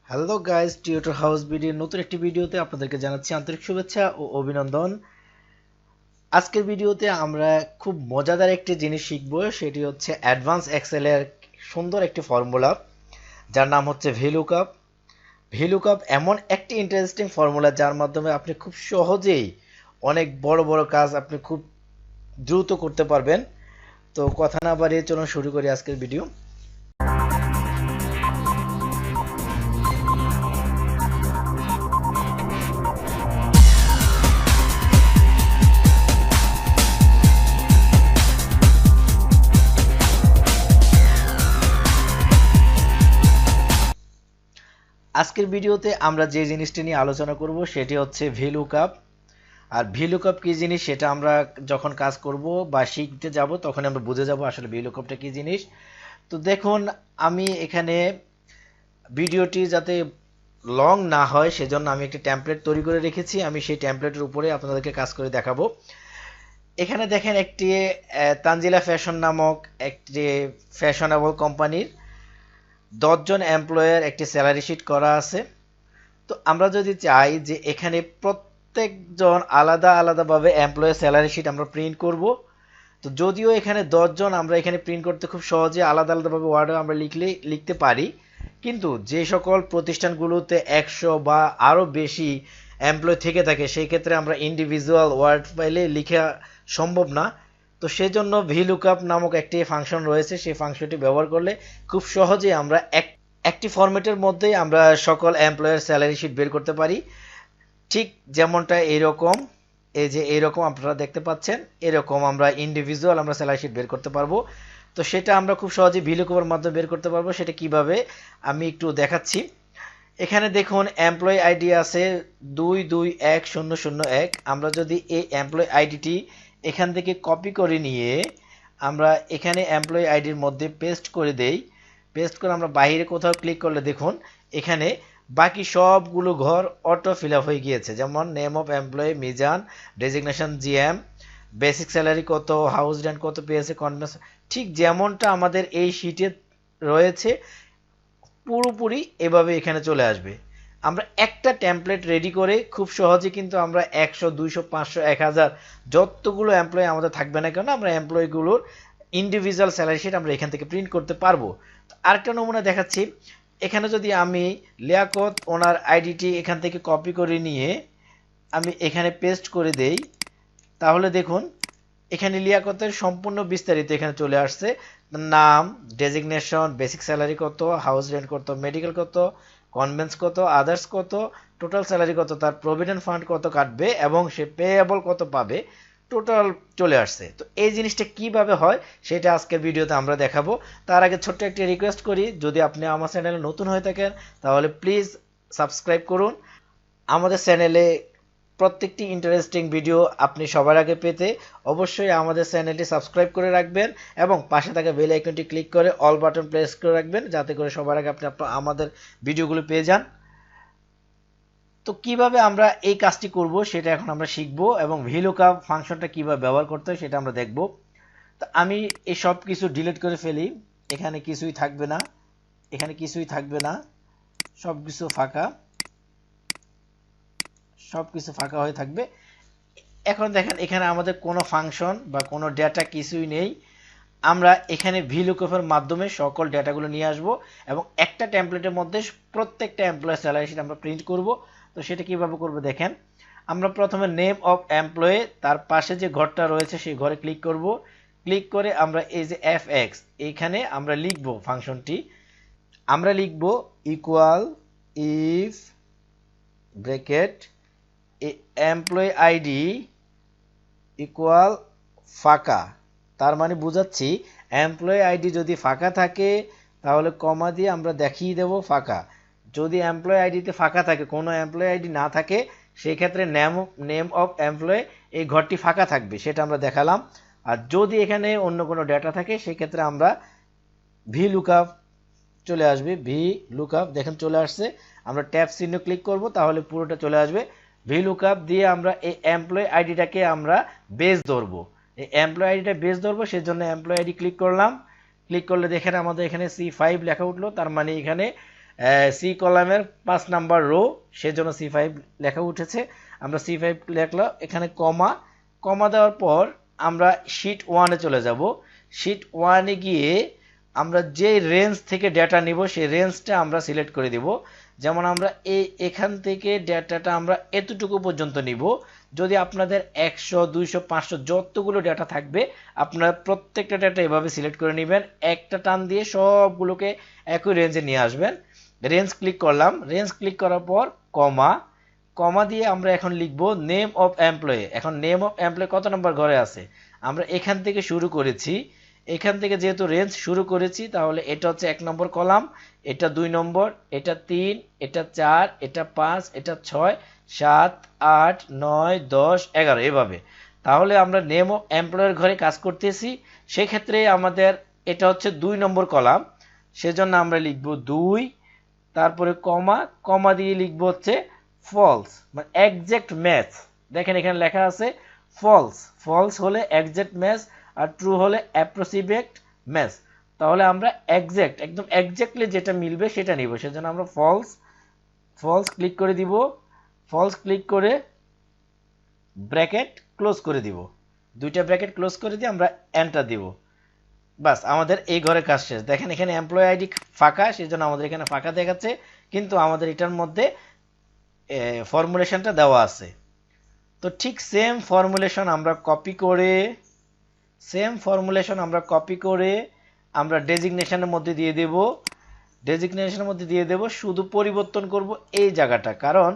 Hello guys, tutor house ভিডিওর নতুন একটি ভিডিওতে আপনাদেরকে জানাচ্ছি আন্তরিক শুভেচ্ছা ও অভিনন্দন। আজকের ভিডিওতে আমরা খুব মজাদার একটি জিনিস শিখব, সেটি হচ্ছে অ্যাডভান্স এক্সেলের সুন্দর একটি ফর্মুলা যার নাম হচ্ছে ভ্লুকআপ। ভ্লুকআপ এমন একটি ইন্টারেস্টিং ফর্মুলা যার মাধ্যমে আপনি খুব সহজেই অনেক বড় বড় কাজ আপনি খুব দ্রুত করতে পারবেন। তো কথা না বাড়িয়ে চলুন শুরু করি আজকের ভিডিও। আজকের ভিডিওতে আমরা যে জিনিসটি নিয়ে আলোচনা করব সেটি হচ্ছে ভ্লুকআপ। আর ভ্লুকআপ কি জিনিস সেটা আমরা যখন কাজ করব বা শিখতে যাব তখন আমরা বুঝে যাব আসলে ভ্লুকআপটা কি জিনিস। তো দেখুন, আমি এখানে ভিডিওটি যাতে লং না হয় সেজন্য আমি একটি টেমপ্লেট তৈরি করে রেখেছি। আমি সেই টেমপ্লেটের উপরে আপনাদেরকে কাজ করে দেখাবো। এখানে দেখেন একটি তানজিলা ফ্যাশন নামক একটি ফ্যাশনেবল কোম্পানির 10 জন এমপ্লয়ের একটি স্যালারি শিট করা আছে। তো আমরা যদি চাই যে এখানে প্রত্যেকজন আলাদা আলাদাভাবে এমপ্লয়ের স্যালারি শিট আমরা প্রিন্ট করব, তো যদিও এখানে 10 জন আমরা এখানে প্রিন্ট করতে খুব সহজে আলাদা আলাদাভাবে ওয়ার্ডে আমরা লিখতে পারি, কিন্তু যে সকল প্রতিষ্ঠানগুলোতে 100 বা আরও বেশি এমপ্লয় থেকে থাকে সেই ক্ষেত্রে আমরা ইন্ডিভিজুয়াল ওয়ার্ড ফাইলে লেখা সম্ভব না। তো সেজন্য ভ্লুকআপ নামক একটি ফাংশন রয়েছে, সেই ফাংশনটি ব্যবহার করলে খুব সহজে আমরা একটি ফরম্যাটের মধ্যেই আমরা সকল এমপ্লয়ের স্যালারি শিট বের করতে পারি। ঠিক যেমনটা এইরকম, এই যে এইরকম আপনারা দেখতে পাচ্ছেন, এরকম আমরা ইন্ডিভিজুয়াল আমরা স্যালারি শিট বের করতে পারবো। তো সেটা আমরা খুব সহজে ভ্লুকআপের মাধ্যমে বের করতে পারবো। সেটা কিভাবে আমি একটু দেখাচ্ছি। এখানে দেখুন এমপ্লয় আইডি আছে 221001। আমরা যদি এই এমপ্লয় আইডিটি এখান থেকে কপি করে নিয়ে আমরা এখানে এমপ্লয় আইডির মধ্যে পেস্ট করে দেই, পেস্ট করে আমরা বাইরে কোথাও ক্লিক করলে দেখুন এখানে বাকি সবগুলো ঘর অটো ফিল আপ হয়ে গিয়েছে। যেমন name of employee Mizan, designation GM, basic salary কত, হাউস রেন্ট কত পেয়েছে, কনভেন্স, ঠিক যেমনটা আমাদের এই শিটে রয়েছে পুরোপুরি এভাবে এখানে চলে আসবে। আমরা একটা টেমপ্লেট রেডি করে খুব সহজে কিন্তু আমরা 100, 200, 500, 1000 যতগুলো এমপ্লয়ি আমাদের থাকবে না কেন আমরা এমপ্লয়িগুলোর ইন্ডিভিজুয়াল স্যালারি শিট আমরা এখান থেকে প্রিন্ট করতে পারবো। আরেকটা নমুনা দেখাচ্ছি। এখানে যদি আমি লিয়াকত ওনার আইডিটি এখান থেকে কপি করে নিয়ে আমি এখানে পেস্ট করে দেই, তাহলে দেখুন এখানে লিয়াকতের সম্পূর্ণ বিস্তারিত এখানে চলে আসছে। নাম, ডেজিগনেশন, বেসিক স্যালারি কত, হাউস রেন্ট কত, মেডিকেল কত, কনভেন্স কত, আদার্স কত, টোটাল স্যালারি কত, তার প্রভিডেন্ট ফান্ড কত কাটবে এবং সে পেয়েবল কত পাবে, টোটাল চলে আসছে। তো এই জিনিসটা কিভাবে হয় সেটা আজকের ভিডিওতে আমরা দেখাবো। তার আগে ছোট্ট একটি রিকোয়েস্ট করি, যদি আপনি আমার চ্যানেলে নতুন হয়ে থাকেন তাহলে প্লিজ সাবস্ক্রাইব করুন। আমাদের চ্যানেলে প্রত্যেকটি ইন্টারেস্টিং ভিডিও আপনি সবার আগে পেতে অবশ্যই আমাদের চ্যানেলটি সাবস্ক্রাইব করে রাখবেন এবং পাশে থাকা বেল আইকনটি ক্লিক করে অল বাটন প্রেস করে রাখবেন, যাতে করে সবার আগে আপনি আমাদের ভিডিওগুলো পেয়ে যান। তো কিভাবে আমরা এই কাজটি করব সেটা এখন আমরা শিখব এবং ভ্লুকআপ ফাংশনটা কিভাবে ব্যবহার করতে হয় সেটা আমরা দেখব। তো আমি এই সব কিছু ডিলিট করে ফেলি, এখানে কিছুই থাকবে না, এখানে কিছুই থাকবে না, সব কিছু ফাঁকা, সবকিছু ফাঁকা হয়ে থাকবে। এখন দেখেন এখানে আমাদের কোনো ফাংশন বা কোনো ডেটা কিছুই নেই। আমরা এখানে ভ্লুকআপের মাধ্যমে সকল ডেটাগুলো নিয়ে আসব এবং একটা টেমপ্লেটের মধ্যে প্রত্যেকটা এমপ্লয়ি স্যালারি শিট আমরা প্রিন্ট করব। তো সেটা কিভাবে করব দেখেন, আমরা প্রথমে নেম অফ এমপ্লয়ি, তার পাশে যে ঘরটা রয়েছে সেই ঘরে ক্লিক করব। ক্লিক করে আমরা এই যে এফএক্স এইখানে আমরা লিখব ফাংশনটি, আমরা লিখব equal if bracket employee ID equal ফাঁকা। তার মানে বুঝাচ্ছি এমপ্লয়ি আইডি যদি ফাঁকা থাকে তাহলে কমা দিয়ে আমরা দেখিয়ে দেব ফাঁকা। যদি এমপ্লয়ি আইডিতে ফাঁকা থাকে, কোনো এমপ্লয়ি আইডি না থাকে, সেই ক্ষেত্রে নেম অফ এমপ্লয়ি এই ঘরটি ফাঁকা থাকবে, সেটা আমরা দেখালাম। আর যদি এখানে অন্য কোনো ডেটা থাকে সেই ক্ষেত্রে আমরা ভ্লুকআপ চলে আসবে, ভ্লুকআপ দেখেন চলে আসছে। আমরা ট্যাব চিহ্ন ক্লিক করব তাহলে পুরোটা চলে আসবে। ভ্লুকআপ দিয়ে আমরা এই এমপ্লয়ি আইডিটাকে আমরা বেস ধরবো, এই এমপ্লয়ি আইডিটা বেস ধরবো, সেজন্য এমপ্লয়ি আইডি ক্লিক করলাম। ক্লিক করলে দেখেন আমাদের এখানে C5 লেখা উঠলো, তার মানে এখানে সি কলামের 5 নাম্বার রো, সেজন্য C5 লেখা উঠেছে। আমরা C5 লিখলাম, এখানে কমা, কমা দেওয়ার পর আমরা শীট 1-এ চলে যাব। শীট 1-এ গিয়ে আমরা যে রেঞ্জ থেকে ডেটা নিব সেই রেঞ্জটা আমরা সিলেক্ট করে দিব। যেমন আমরা এখান থেকে ডেটাটা আমরা এতটুকু পর্যন্ত নিব। যদি আপনাদের 100, 200, 500 যতগুলো ডেটা থাকবে আপনারা প্রত্যেকটা ডেটা এভাবে সিলেক্ট করে নেবেন, একটা টান দিয়ে সবগুলোকে একই রেঞ্জে নিয়ে আসবেন। রেঞ্জ ক্লিক করলাম, রেঞ্জ ক্লিক করার পর কমা, কমা দিয়ে আমরা এখন লিখব নেম অফ এমপ্লয়ি। এখন নেম অফ এমপ্লয়ি কত নম্বর ঘরে আছে, আমরা এখান থেকে শুরু করেছি, এখান থেকে যেহেতু রেঞ্জ শুরু করেছি তাহলে এটা হচ্ছে 1 নম্বর কলাম, এটা 2 নম্বর, এটা 3, এটা 4, এটা 5, এটা 6, 7, 8, 9, 10, 11 এভাবে। তাহলে আমরা নেম অফ এমপ্লয়ের ঘরে কাজ করতেছি, সেক্ষেত্রে আমাদের এটা হচ্ছে 2 নম্বর কলাম, সেজন্য আমরা লিখব 2, তারপরে কমা, কমা দিয়ে লিখব হচ্ছে ফলস, মানে এক্সাক্ট ম্যাচ। দেখেন এখানে লেখা আছে ফলস, ফলস হলে এক্সাক্ট ম্যাচ আর ট্রু হলে অ্যাপ্রক্সিমেট ম্যাচ। তাহলে আমরা এক্সাক্ট, একদম এক্স্যাক্টলি যেটা মিলবে সেটা নিব, সেজন্য আমরা ফলস, ফলস ক্লিক করে দিব, ফলস ক্লিক করে ব্র্যাকেট ক্লোজ করে দিব, দুইটা ব্র্যাকেট ক্লোজ করে দিয়ে আমরা এন্টার দিব। বাস, আমাদের এই ঘরে কাজ শেষ। দেখেন এখানে এমপ্লয়ি আইডি ফাঁকা, সেজন্য আমাদের এখানে ফাঁকা দেখাচ্ছে, কিন্তু আমাদের এটার মধ্যে ফর্মুলেশনটা দেওয়া আছে। তো ঠিক সেম ফর্মুলেশন আমরা কপি করে, সেম ফর্মুলেশন আমরা কপি করে আমরা ডেজিগনেশনের মধ্যে দিয়ে দেব, ডেজিগনেশনের মধ্যে দিয়ে দেব, শুধু পরিবর্তন করব এই জায়গাটা, কারণ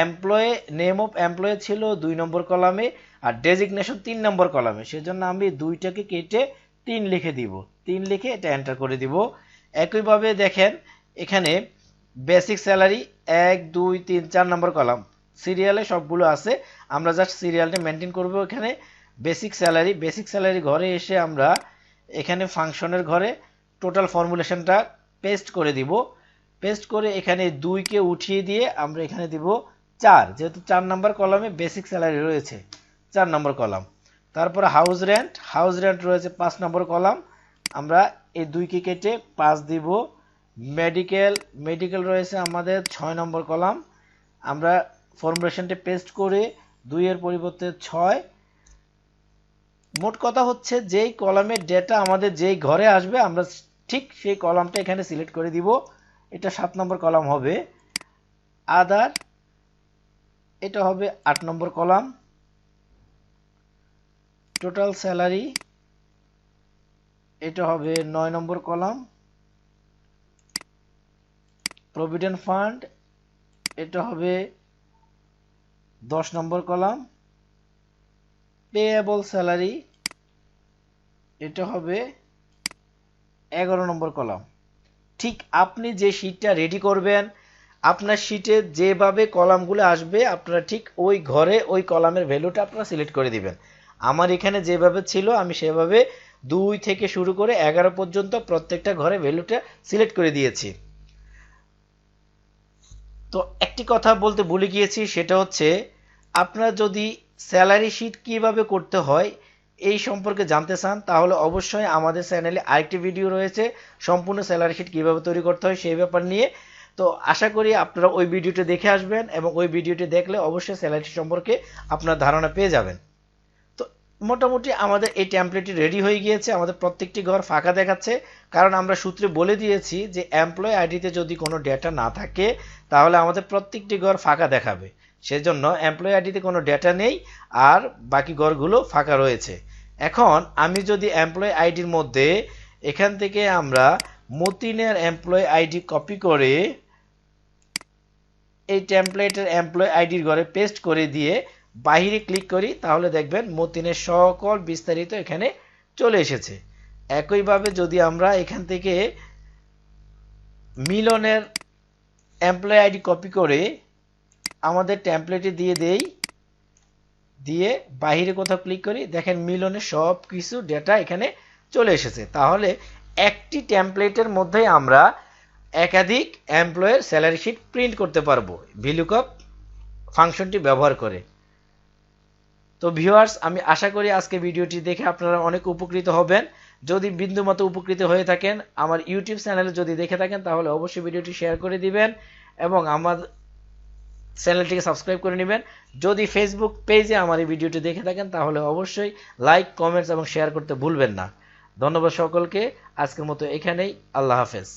এমপ্লয়ি নেম অফ এমপ্লয়ি ছিল 2 নম্বর কলামে আর ডেজিগনেশন 3 নম্বর কলামে, সেজন্য আমি 2টাকে কেটে 3 লিখে দিব, 3 লিখে এটা এন্টার করে দিব। একইভাবে দেখেন এখানে বেসিক স্যালারি 1, 2, 3, 4 নম্বর কলাম, সিরিয়ালে সবগুলো আছে, আমরা জাস্ট সিরিয়ালটা মেনটেন করব। এখানে বেসিক স্যালারি, বেসিক স্যালারি ঘরে এসে আমরা এখানে ফাংশনের ঘরে টোটাল ফর্মুলেশনটা পেস্ট করে দিব, পেস্ট করে এখানে 2কে উঠিয়ে দিয়ে আমরা এখানে দিব 4, যেহেতু 4 নম্বর কলামে বেসিক স্যালারি রয়েছে 4 নম্বর কলাম। তারপর হাউস রেন্ট, হাউস রেন্ট রয়েছে 5 নম্বর কলাম, আমরা এই 2কে কেটে 5 দিব। মেডিকেল, মেডিকেল রয়েছে আমাদের 6 নম্বর কলাম, আমরা ফর্মুলেশনটা পেস্ট করে 2 এর পরিবর্তে 6। মোট কথা হচ্ছে যেই কলামের ডেটা আমাদের যেই ঘরে আসবে আমরা ঠিক সেই কলামটা এখানে সিলেক্ট করে দিব। এটা 7 নম্বর কলাম হবে। আদার, এটা হবে 8 নম্বর কলাম। টোটাল স্যালারি, এটা হবে 9 নম্বর কলাম। প্রভিডেন্ট ফান্ড, এটা হবে 10 নম্বর কলাম। পেয়েবল স্যালারি, এটা হবে 11 নম্বর কলাম। ঠিক আপনি যে শীটটা রেডি করবেন, আপনার শীটে যেভাবে কলামগুলো আসবে আপনারা ঠিক ওই ঘরে ওই কলামের ভ্যালুটা আপনারা সিলেক্ট করে দিবেন। আমার এখানে যেভাবে ছিল আমি সেভাবে 2 থেকে শুরু করে 11 পর্যন্ত প্রত্যেকটা ঘরে ভ্যালুটা সিলেক্ট করে দিয়েছি। তো একটি কথা বলতে ভুলে গিয়েছি, সেটা হচ্ছে আপনারা যদি স্যালারি শীট কিভাবে করতে হয় এই সম্পর্কে জানতে চান তাহলে অবশ্যই আমাদের চ্যানেলে আরেকটি ভিডিও রয়েছে সম্পূর্ণ স্যালারি শীট কিভাবে তৈরি করতে হয় সেই ব্যাপার নিয়ে। তো আশা করি আপনারা ওই ভিডিওটি দেখে আসবেন এবং ওই ভিডিওটি দেখলে অবশ্যই স্যালারি শীট সম্পর্কে আপনার ধারণা পেয়ে যাবেন। তো মোটামুটি আমাদের এই টেমপ্লেটটি রেডি হয়ে গিয়েছে, আমাদের প্রত্যেকটি ঘর ফাঁকা দেখাচ্ছে, কারণ আমরা সূত্রে বলে দিয়েছি যে এমপ্লয়ি আইডিতে যদি কোনো ডেটা না থাকে তাহলে আমাদের প্রত্যেকটি ঘর ফাঁকা দেখাবে, সেজন্য এমপ্লয়ি আইডিতে কোনো ডেটা নেই আর বাকি ঘরগুলো ফাঁকা রয়েছে। এখন আমি যদি এমপ্লয়ি আইডির মধ্যে এখান থেকে আমরা মতিনের এমপ্লয়ি আইডি কপি করে এই টেমপ্লেটের এমপ্লয়ি আইডির ঘরে পেস্ট করে দিয়ে বাইরে ক্লিক করি তাহলে দেখবেন মতিনের সকল বিস্তারিত এখানে চলে এসেছে। একইভাবে যদি আমরা এখান থেকে মিলনের এমপ্লয়ি আইডি কপি করে আমাদের টেমপ্লেটে দিয়ে দেই, দিয়ে বাইরে কোথাও ক্লিক করি, দেখেন মিলনের সব কিছু ডেটা এখানে চলে এসেছে। তাহলে একটি টেমপ্লেটের মধ্যে আমরা একাধিক এমপ্লয়ের স্যালারি শিট প্রিন্ট করতে পারবো VLOOKUP ফাংশনটি ব্যবহার করে। তো ভিউয়ার্স, আমি আশা করি আজকে ভিডিওটি দেখে আপনারা অনেক উপকৃত হবেন। যদি বিন্দুমাত্র উপকৃত হয়ে থাকেন, আমার ইউটিউব চ্যানেলে যদি দেখে থাকেন, তাহলে অবশ্যই ভিডিওটি শেয়ার করে দিবেন এবং আমার চ্যানেলটিকে সাবস্ক্রাইব করে নেবেন। যদি ফেসবুক পেজে আমার এই ভিডিওটি দেখে থাকেন, তাহলে অবশ্যই লাইক, কমেন্টস এবং শেয়ার করতে ভুলবেন না। ধন্যবাদ সকলকে। আজকের মতো এখানেই। আল্লাহ হাফেজ।